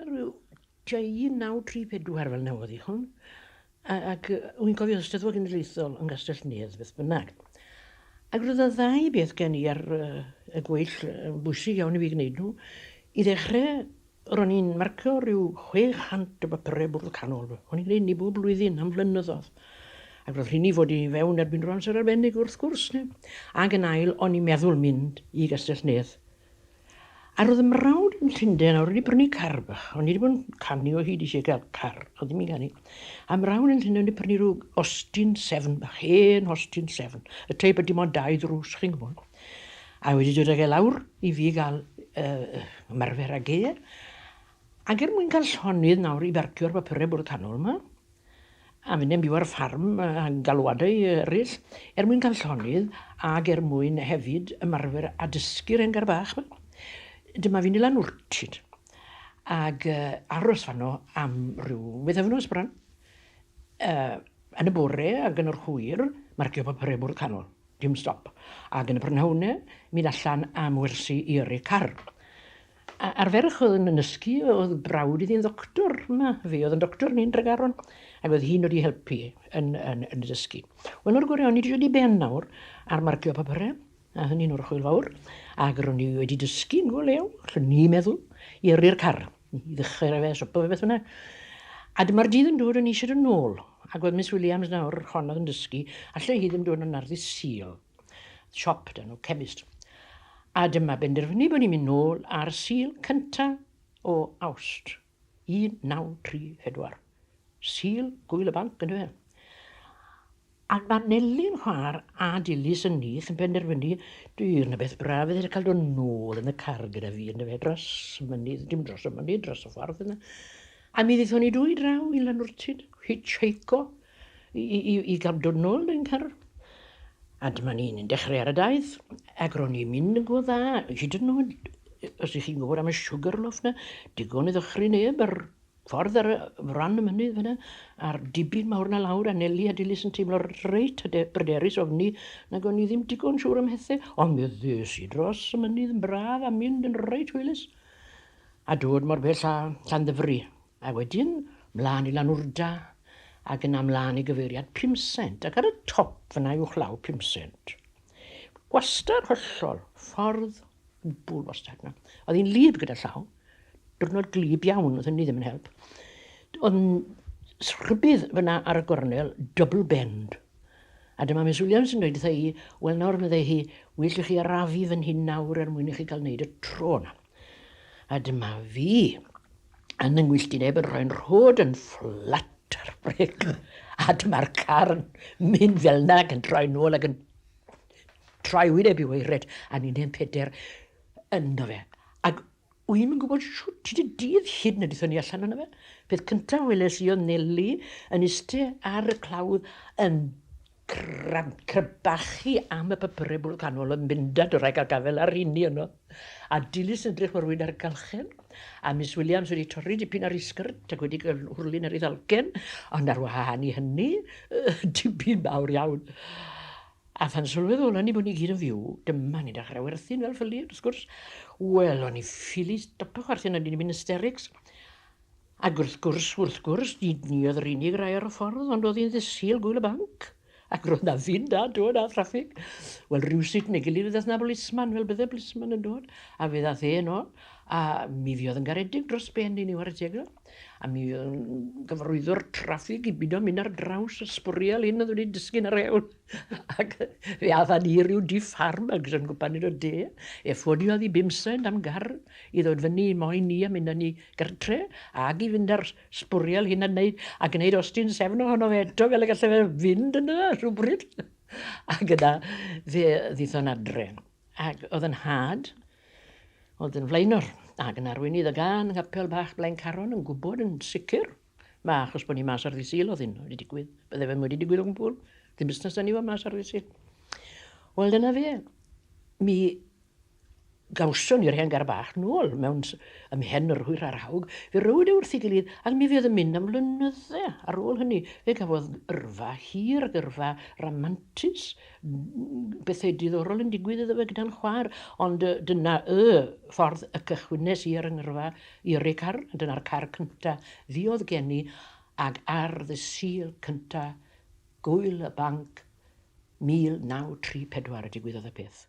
rhyw 1934 fel newodd i hwn. Ac wy'n cofio Eisteddfod Genedlaethol yn Gastell Nedd, beth bynnag. Ac roedd y ddau beth gen i ar y gweill bwysig iawn i fi gwneud nhw. I ddechrau, ro'n i'n marcio rhyw 600 o bapurau bwrdd canol. O'n i'n gwneud ni bob blwyddyn am flynyddoedd. Ac roedd rhywun i fod i fewn erbyn rhan sy'n arbennig wrth gwrs. Ac yn ail, o'n i'n meddwl mynd i Gastell Nedd. A roedd y mrawd yn Llundain nawr wedi prynu car bach. O'n i wedi bod yn canu o hyd eisiau gael car, o ddim i ganu. A mrawd yn Llundain wedi prynu rhyw Austin 7 bach, hen Austin 7. Y teip ydy mo'n 2 drws, chi'n gwybod. A wedi dod ag e lawr i fi gael ymarfer ag e. Ac mwyn cael llonydd nawr i barcio'r bapurau bwrdd canol yma, a mynd yn byw ar ffarm a galwadau eraill, mwyn cael llonydd ac mwyn hefyd ymarfer a dysgu'r engar bach yma. Dyma fi'n ilan wrtyd. Ac aros fanno am rhyw bythefnos bron. Yn y bore ac yn yr hwyr, marcio bapurau bwrdd canol. Dim stop. Ac yn y prynhawnau, mynd allan am wersi i yrru car. A'r ferch oedd yn ysgu, oedd brawd iddi'n ddoctor yma. Fe oedd yn doctor ni'n Tregaron. Ac oedd hi'n wedi helpu yn dysgu. Wel, o'r gwirion, ni wedi dod i ben nawr ar marcio bapurau. A hynny'n o'r chwyl fawr, ac ro'n i wedi dysgu'n go lew, lle ni meddwl, i yrru'r car, i ddechrau fe, sopa fe beth yna. A dyma'r dydd yn dod yn eisiau yn ôl, ac oedd Miss Williams nawr honnodd yn dysgu, a lle hi ddim dod yn arddu Sul, siop dyn nhw, chemist. A dyma benderfynu bod ni'n mynd nôl ar Sul Cyntaf o Awst, 1934. Sul, Gwyl y Banc, yn dweud. Ac mae Nelly'n chwar a Dilys yn nith yn penderfynu, dwi'n na beth braf fydd cael dod nôl yn y car gyda fi yn y fe dros y mynydd, dim dros y mynydd, dros y ffordd yna. A mi ddeithon ni dwy draw i Lanwrtyd, hitchhiko, i gael dod nôl yn car. A dyma ni'n dechrau ar y daith, ac ro'n i'n mynd yn go dda. Hyd yn oed, os ych chi'n gwybod am y sugarloaf na, digon i ddechrau neb ar ffordd ar fran y mynydd fyna, a'r dibyn mawr na lawr, a Nelly a Dilys yn teimlo reit bryderus ofni, nag o'n i ddim digon siŵr am hethau, ond mi ddes i dros y mynydd yn braf a mynd yn reit hwylus. A dod mor bell a Llanddyfri, a wedyn mlaen i Lanwrda, ac yna mlaen i gyfeiriad 5 cent, ac ar y top fyna uwchlaw 5 cent. Gwastad hollol, ffordd bwl wastad yna. Oedd hi'n lib gyda llaw, diwrnod glib iawn, oedd hynny ddim yn help. Ond rhybydd fyna ar y gornel, double bend. A dyma Miss Williams yn dweud wrtha i, wel nawr meddai hi, wyll chi arafu fan hyn nawr mwyn i chi cael wneud y tro na. A dyma fi, yn yngwylltineb yn rhoi'n rhod yn fflat ar brec. A dyma'r car yn mynd fel na ac yn troi nôl ac yn troi wyneb i weired, a ni'n ein peder yno fe. Ac wy'n gwybod siwt hyd y dydd hyd na dithon ni allan yna fe. Peth cyntaf weles i o Nelly yn iste ar y clawdd yn crybachu am y papurau bwrdd canol yn myndad o'r rhaid gael gafel ar unni yno. A Dilys yn edrych mor wyn ar y galchen. A Miss Williams wedi torri dipyn ar ei sgrt ac wedi hwrlun ar ei ddalcen. Ond ar wahân i hynny, dipyn mawr iawn. A phan sylweddol ni bod ni gyd yn fyw, dyma ni dechrau werthu'n fel ffyliad, wrth gwrs. Wel, o'n i ffili stopio chwarthian, o'n i'n mynd hysterics. Ac wrth gwrs, ni oedd yr unig rai ar y ffordd, ond oedd hi'n ddysil Gwyl y Banc. Ac roedd na fi'n da, dod a traffig. Wel, rhywsut neu gilydd fydd na bolisman, fel bydde bolisman yn dod. A fe ddath e yno, a mi fi oedd yn garedig dros ben i ni war y tegel. A mi oedd yn gyfarwyddwr traffig i byd o'n mynd ar draws y sbwriel un oedd wedi dysgu'n ar ewn. Ac fe adda ni rhyw diffarm ac yn gwpan i'r de. E ffodiodd i 5 cent am gar i ddod fyny i moyn ni a mynd â ni gartre. Ac i fynd ar sbwriel hyn a wneud, a gwneud Austin 7 ohono fe eto fel y gallai fe fynd yna rhywbryd. Ac yna fe ddithon adre. Ac oedd yn had, oedd yn flaenor. Ac yn arwyn i ddagan yng ngapel bach Blaen Caron yn gwybod yn sicr. Ma, achos bod ni mas ar ddisil oedd hyn wedi digwydd. Bydde fe wedi digwydd o'n gwbl. Dim busnes da ni fod mas ar ddisil. Wel, dyna fe. Mi gawson ni'r hen gar bach nôl mewn ymhen yr hwyr a'r hawg. Fe rywyd e wrth ei gilydd, ac mi fydd yn mynd am flynyddau ar ôl hynny. Fe gafodd yrfa hir ac yrfa ramantus, bethau diddorol yn digwydd iddo fe gyda'n chwaer, ond dyna ffordd y cychwynes i'r yngyrfa i'r ei car, dyna'r car cynta ddiodd geni, ac ar ddysil cynta, gwyl y banc, 1934 y digwyddodd y peth.